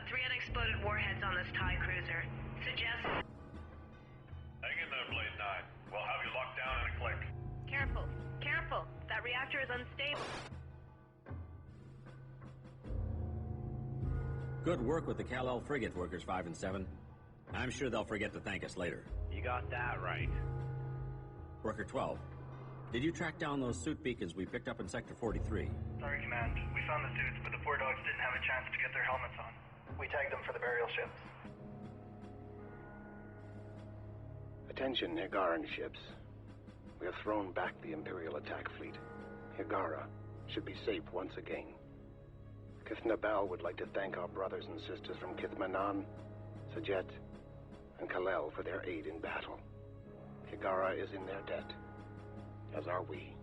3 unexploded warheads on this TIE cruiser. Suggest... Hang in there, Blade 9. We'll have you locked down in a click. Careful. Careful. That reactor is unstable. Good work with the Kal-El frigate, Workers 5 and 7. I'm sure they'll forget to thank us later. You got that right. Worker 12, did you track down those suit beacons we picked up in Sector 43? Sorry, Command. We found the suits, but the 4 dogs didn't have a chance to get their helmets on. We tagged them for the burial ships. Attention, Hiigaran ships. We have thrown back the Imperial attack fleet. Hiigara should be safe once again. Kith Nabal would like to thank our brothers and sisters from Kith Manan, Sajet, and Kal-El for their aid in battle. Hiigara is in their debt, as are we.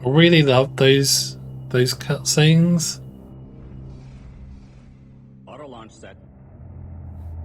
I really love those cutscenes. Auto launch set.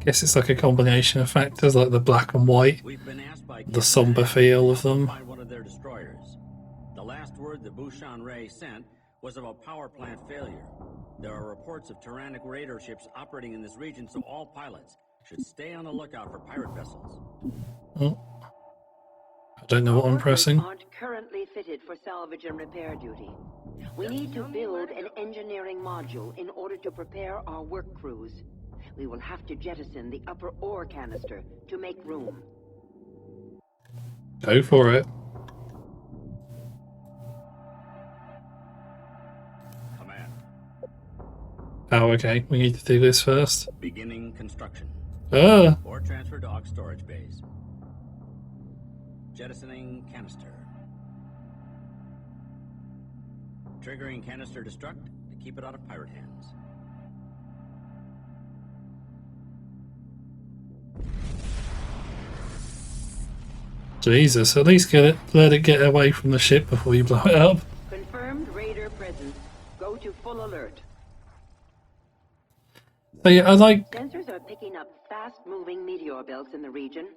Guess it's like a combination of factors, like the black and white, We've been asked by the somber feel of them. find one of their destroyers. The last word that Bushan Ray sent was of a power plant failure. There are reports of tyrannic raider ships operating in this region, so all pilots should stay on the lookout for pirate vessels. Oh. I don't know what I'm pressing. Aren't currently fitted for salvage and repair duty. We need to build an engineering module in order to prepare our work crews. We will have to jettison the upper ore canister to make room. Go for it. Command. Oh, okay. We need to do this first. Beginning construction. Ah! Or transfer to Aux storage bays. Jettisoning canister. Triggering canister destruct to keep it out of pirate hands. Jesus, at least let it get away from the ship before you blow it up. Confirmed raider presence. Go to full alert. So yeah, I like... Sensors are picking up fast-moving meteor belts in the region.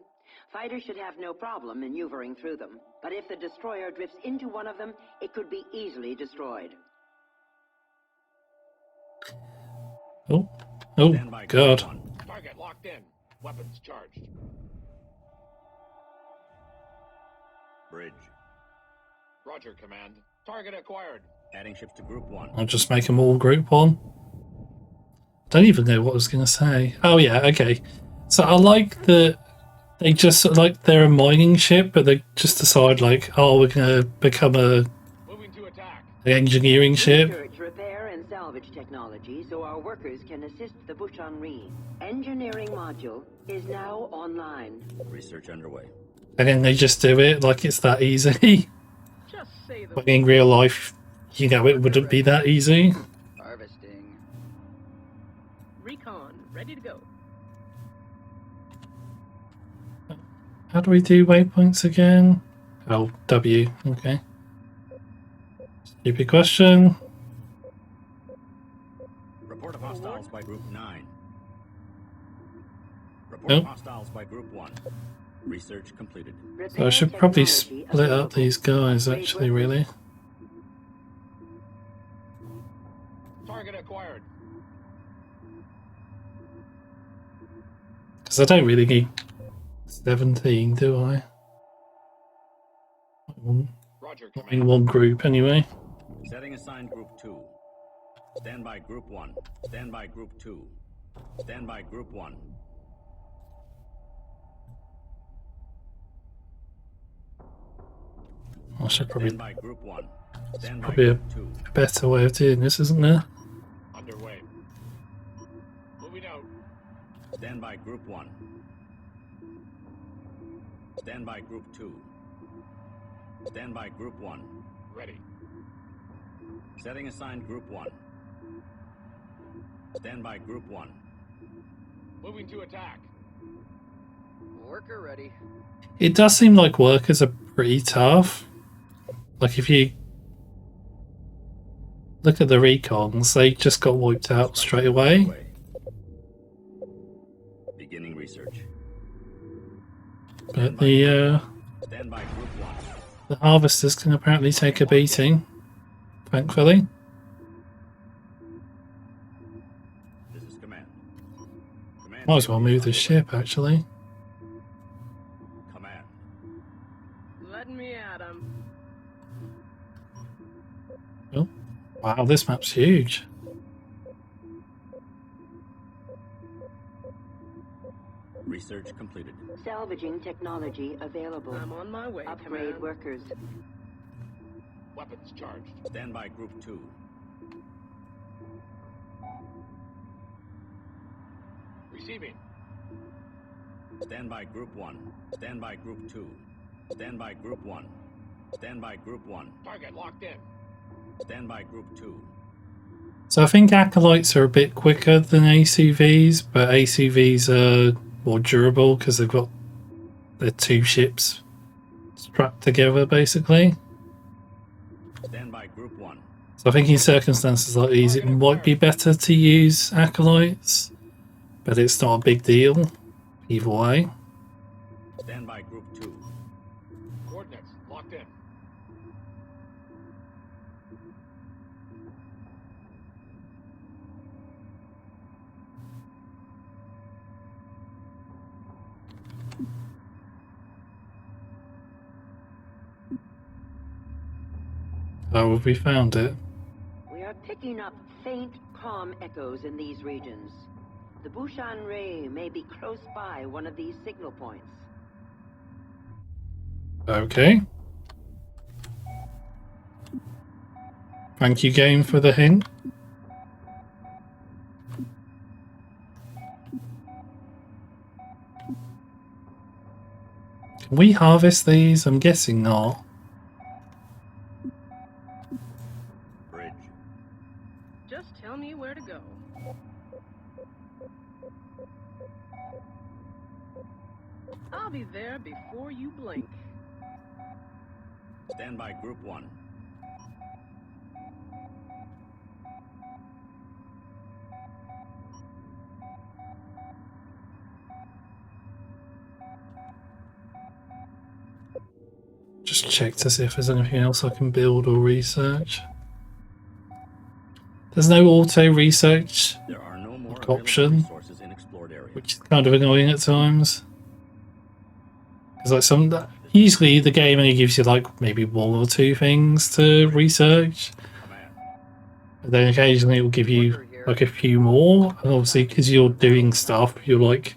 Fighters should have no problem maneuvering through them. But if the destroyer drifts into one of them, it could be easily destroyed. Oh. Oh, God. Target locked in. Weapons charged. Bridge. Roger, Command. Target acquired. Adding ships to Group 1. I'll just make them all Group 1. Don't even know what I was going to say. Oh, yeah, okay. So I like that they just, like, they're a mining ship, but they just decide, like, oh, we're going to become an engineering ship. Research, repair, and salvage technology so our workers can assist the Bushan-Ri. Engineering module is now online. Research underway. And then they just do it like it's that easy. Just say the But in real life, you know, it wouldn't be that easy. harvesting. Recon, ready to go. How do we do waypoints again? Oh, W. Okay. Stupid question. Report of hostiles by Group 9. Report Nope. of hostiles by Group 1. Research completed. So I should probably split up these guys, actually, really. Target acquired. Because I don't really need 17, do I? Roger, In Command. one group, anyway. Setting assigned Group 2. Stand by Group 1. Stand by Group 2. Stand by Group 1. I should probably Stand by Group 1. Stand by probably Group 2. a better way of doing this, isn't there? Underway. Moving out. Stand by Group 1. Stand by Group 2. Stand by Group 1. Ready. Setting assigned Group 1. Stand by Group 1. Moving to attack. Worker ready. It does seem like workers are pretty tough. Like, if you look at the recons, they just got wiped out straight away. Beginning research. But the Stand by Group 1. the harvesters can apparently take a beating, thankfully. This is command. Command Might as well ship move is the underway. ship, actually. Command. Letting me at him. Oh, wow, this map's huge. Research completed. Salvaging technology available. I'm on my way, Upgrade Command. workers. Weapons charged. Stand by Group 2. Receiving. Stand by Group 1. Stand by Group 2. Stand by Group 1. Stand by Group 1. Target locked in. Stand by Group 2. So I think acolytes are a bit quicker than ACVs, but ACVs are more durable because they've got their two ships strapped together, basically. Stand by Group 1. So I think in circumstances like these, it might be better to use acolytes, but it's not a big deal either way. Stand by Group 2. Coordinates locked in. Oh, have we found it? We are picking up faint comm echoes in these regions. The Bushan Ray may be close by one of these signal points. Okay. Thank you, game, for the hint. Can we harvest these? I'm guessing not. Bridge. Just tell me where to go. I'll be there before you blink. Stand by Group 1. Just check to see if there's anything else I can build or research. There's no auto research, There are no more Like available option. resources in explored areas. which is kind of annoying at times. Because like usually the game only gives you like maybe one or two things to research, Command. but then occasionally it will give you like a few more. And obviously, because you're doing stuff, you're like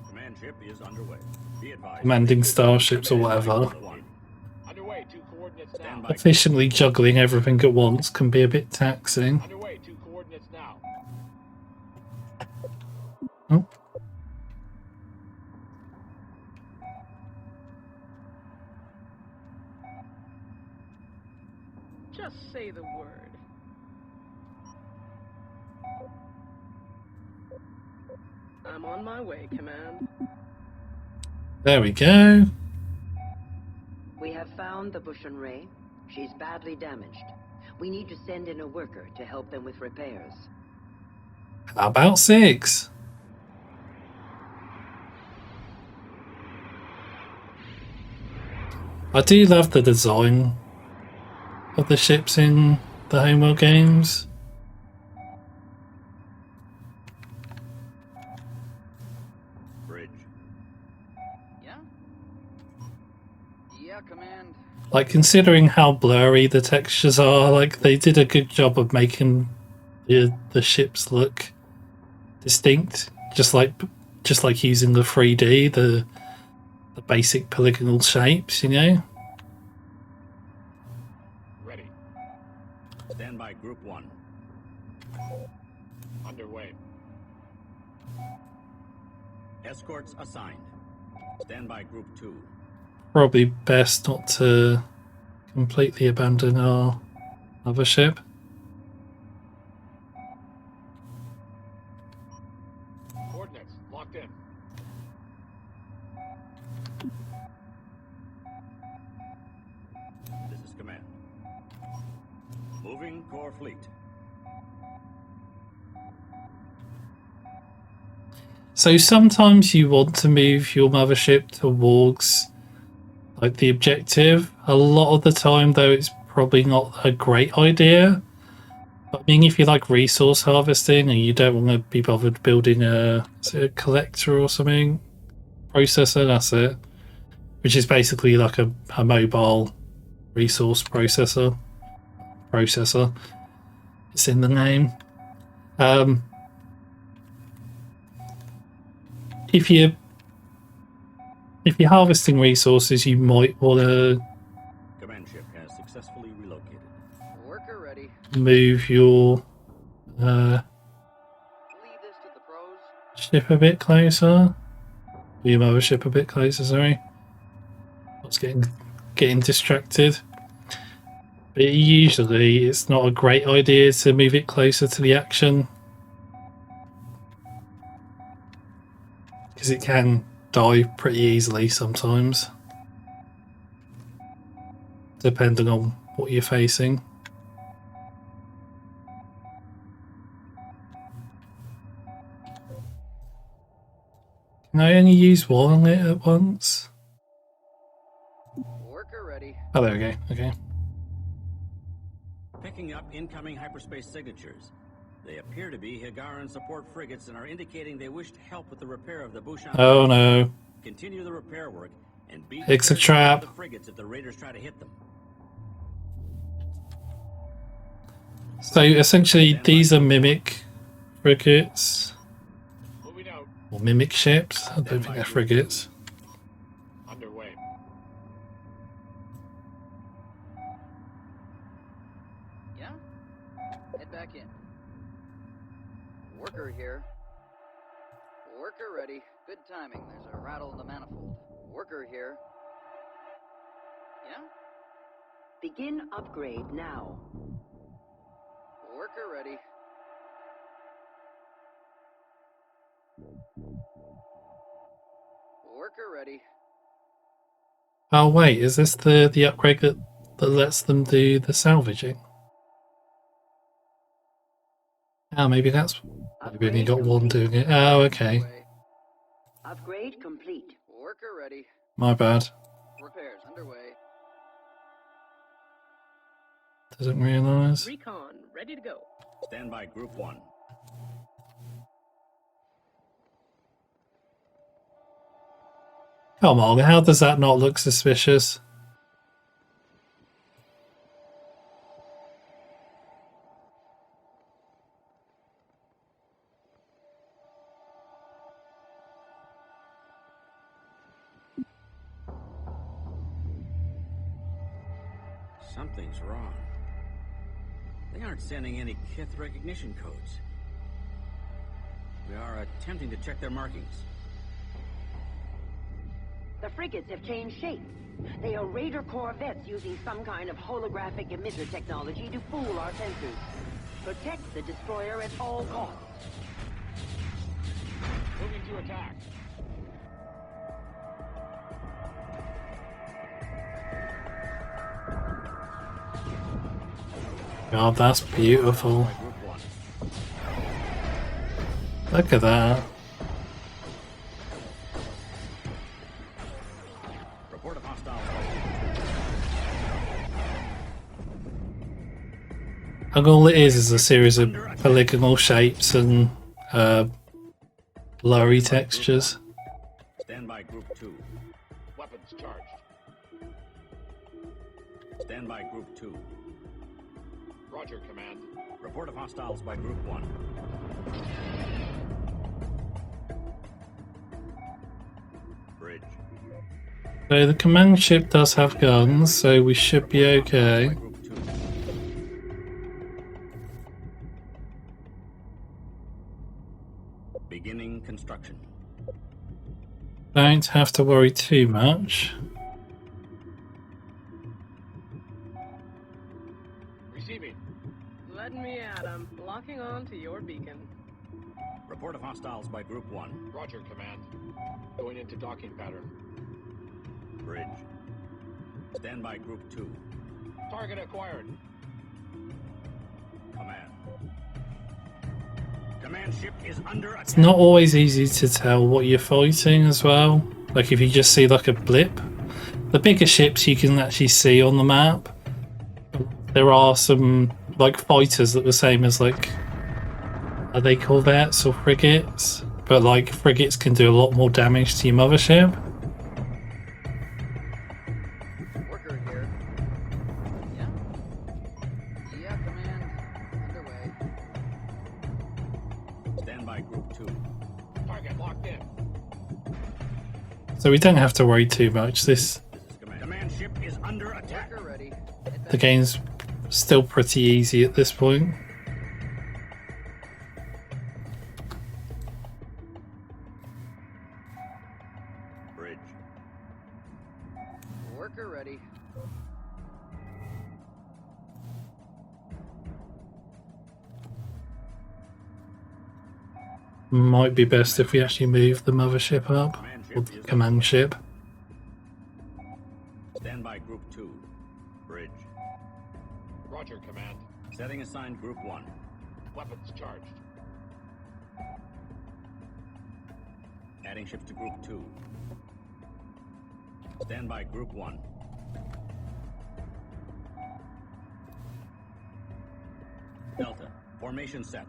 Command ship is underway. Be advised. commanding starships or whatever. Group 1. Underway, 2 coordinates now. Stand by. Efficiently juggling everything at once can be a bit taxing. Underway, 2 coordinates now. Oh. Just say the word. I'm on my way, Command. There we go. We have found the Bushan Ray. She's badly damaged. We need to send in a worker to help them with repairs. How about 6? I do love the design of the ships in the Homeworld games. Bridge. Yeah? Yeah, Command. Like, considering how blurry the textures are, like, they did a good job of making the ships look distinct, just like using the 3D, the basic polygonal shapes, you know. Ready. Stand by Group 1. Underway. Escorts assigned. Stand by Group 2. Probably best not to completely abandon our other ship. Coordinates locked in. This is command. Moving core fleet. So sometimes you want to move your mothership towards like the objective. A lot of the time though it's probably not a great idea. But I mean if you like resource harvesting and you don't want to be bothered building a collector or something, processor, that's it. Which is basically like a mobile resource processor. It's in the name. If you're harvesting resources, you might want to Command ship has successfully relocated. Worker ready. move your Leave this to the pros. ship a bit closer. Your mothership a bit closer, sorry. I was getting distracted. But usually it's not a great idea to move it closer to the action. Because it can die pretty easily sometimes. Depending on what you're facing. Can I only use one on it at once? Worker ready. Oh, there we go. Okay. Picking up incoming hyperspace signatures. They appear to be Hiigaran support frigates and are indicating they wish to help with the repair of the Bushan. Oh no. Continue the repair work and beat It's a trap. the frigates if the raiders try to hit them. So essentially these are mimic frigates. Moving out. Or mimic ships. I don't think they're frigates. Underway. Yeah? Head back in. Worker here. Worker ready. Good timing. There's a rattle in the manifold. Worker here. Yeah? Begin upgrade now. Worker ready. Worker ready. Oh wait, is this the upgrade that lets them do the salvaging? Oh, maybe that's... Maybe only got one doing it. Oh, okay. Upgrade complete. Worker ready. My bad. Repairs underway. Didn't realise. Recon, ready to go. Stand by Group 1. Come on, how does that not look suspicious? Something's wrong. They aren't sending any Kith recognition codes. We are attempting to check their markings. The frigates have changed shape. They are raider corvettes using some kind of holographic emitter technology to fool our sensors. Protect the destroyer at all costs. Moving to attack. God, that's beautiful. By Group 1. Look at that. Report of hostile. And all it is a series of polygonal shapes and blurry textures. Stand by Group 2. Weapons charged. Stand by Group 2. Roger, Command. Report of hostiles by Group 1. Bridge. So the command ship does have guns, so we should be okay. By Group 2. Beginning construction. Don't have to worry too much. Receiving. Let me at 'em. Locking on to your beacon. Report of hostiles by Group 1. Roger, Command. Going into docking pattern. Bridge. Stand by Group 2. Target acquired. Command. Command ship is under It's not always easy to tell what you're fighting as well. Like if you just see like a blip. The bigger ships you can actually see on the map. There are some like fighters that the same as like, are they corvettes or frigates? But like frigates can do a lot more damage to your mothership. Worker here. Yeah? Yeah, command. Underway. Stand by group 2. Target locked in. So we don't have to worry too much. This is command ship is under attack. Worker ready. The game's still pretty easy at this point. Bridge. Worker ready. Might be best if we actually move the mothership up, or the command ship. Stand by group 2. Bridge. Roger, command. Setting assigned group 1. Weapons charged. Adding ships to group 2. Stand by group 1. Delta, formation set.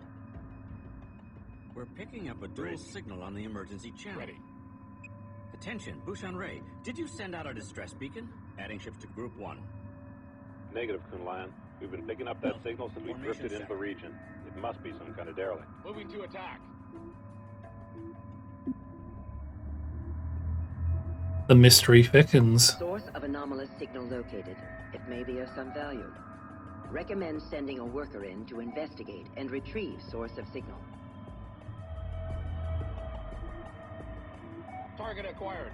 We're picking up a dual signal on the emergency channel. Ready. Attention, Bushan Ray. Did you send out a distress beacon? Adding ships to group 1. Negative, Kunlan. We've been picking up that signal since we drifted into the region. It must be some kind of derelict. Moving to attack. The mystery thickens. Source of anomalous signal located. It may be of some value. Recommend sending a worker in to investigate and retrieve source of signal. Target acquired.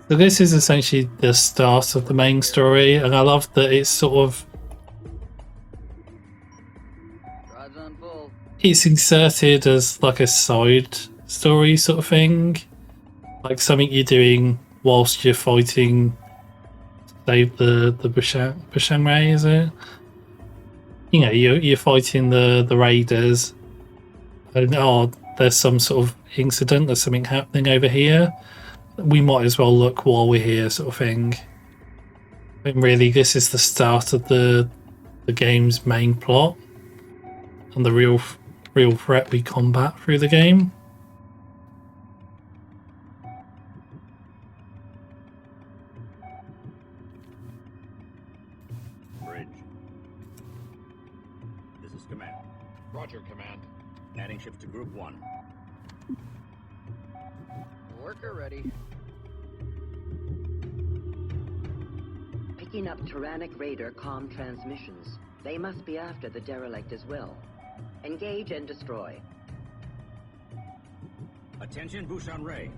So this is essentially the start of the main story, and I love that it's sort of Rods on full. it's inserted as like a side story sort of thing, like something you're doing whilst you're fighting, save the Bushan Ray, is it? You know, you're fighting the raiders, and there's some sort of incident, there's something happening over here. We might as well look while we're here, sort of thing. And really, this is the start of the game's main plot and the real threat we combat through the game. Bridge. This is command. Roger, command. Adding ships to group 1. Worker ready. Picking up Tyrannic Raider comm transmissions. They must be after the derelict as well. Engage and destroy. Attention, Bushan Ray.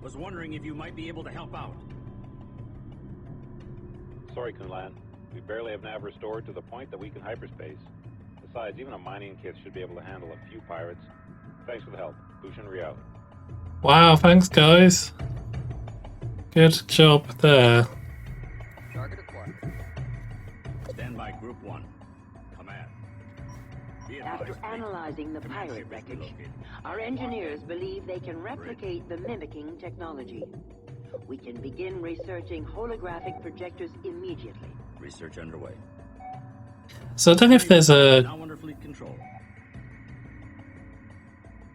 Was wondering if you might be able to help out. Sorry, Kunlan. We barely have nav restored to the point that we can hyperspace. Besides, even a mining kit should be able to handle a few pirates. Thanks for the help. Bushan Ray out. Wow, thanks guys. Good job there. Target acquired. Stand by group 1. Command. Be After advised, analyzing the command pirate ship is wreckage, relocated. our engineers believe they can replicate the mimicking technology. We can begin researching holographic projectors immediately. Research underway. So I don't know if there's Now under fleet control.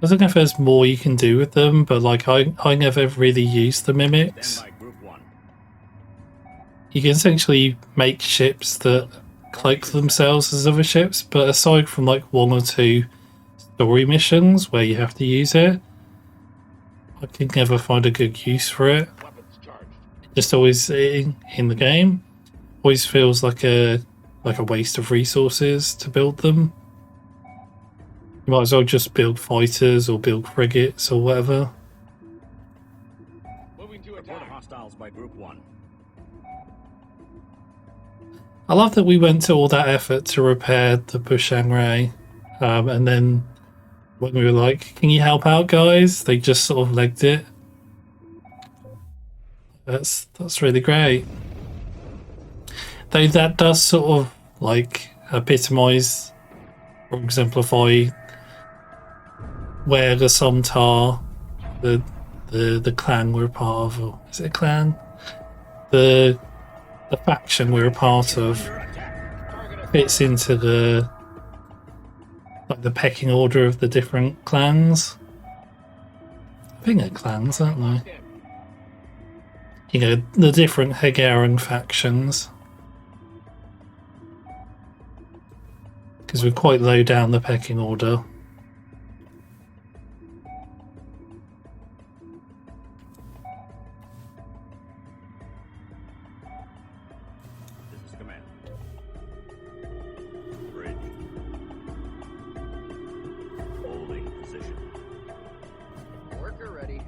I don't know if there's more you can do with them, but like I never really used the mimics. Stand by group 1. You can essentially make ships that cloak themselves as other ships, but aside from like one or two story missions where you have to use it, I could never find a good use for it. Weapons charged. Just always in the game, always feels like a waste of resources to build them. You might as well just build fighters or build frigates or whatever. Moving to Report attack. hostiles by group 1. I love that we went to all that effort to repair the Bushan Ray, and then when we were like, "Can you help out, guys?" they just sort of legged it. That's really great. Though that does sort of like epitomise or exemplify where the Somtar, the clan we're part of, or is it a clan? The faction we're a part of fits into the pecking order of the different clans. I think they're clans, aren't they? You know, the different Hiigaran factions. Because we're quite low down the pecking order. This is command. Bridge. Holding position. Worker ready.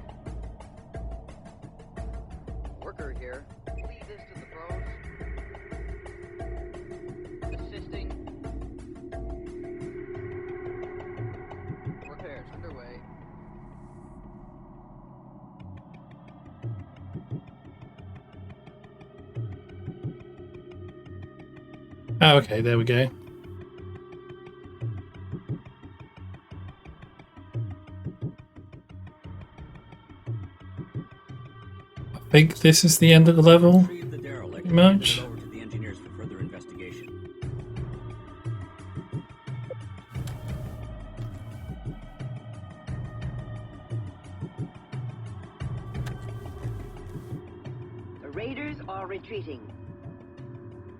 Worker here. Leave this to the pros. Assisting. Repairs underway. Oh, okay, there we go. I think this is the end of the level. Retrieve the derelict Pretty and much. hand it over to the engineers for further investigation. The raiders are retreating.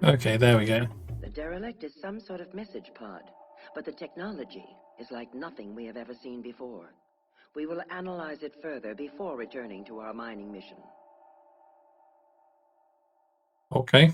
Okay, there we go. The derelict is some sort of message pod, but the technology is like nothing we have ever seen before. We will analyze it further before returning to our mining mission. Okay.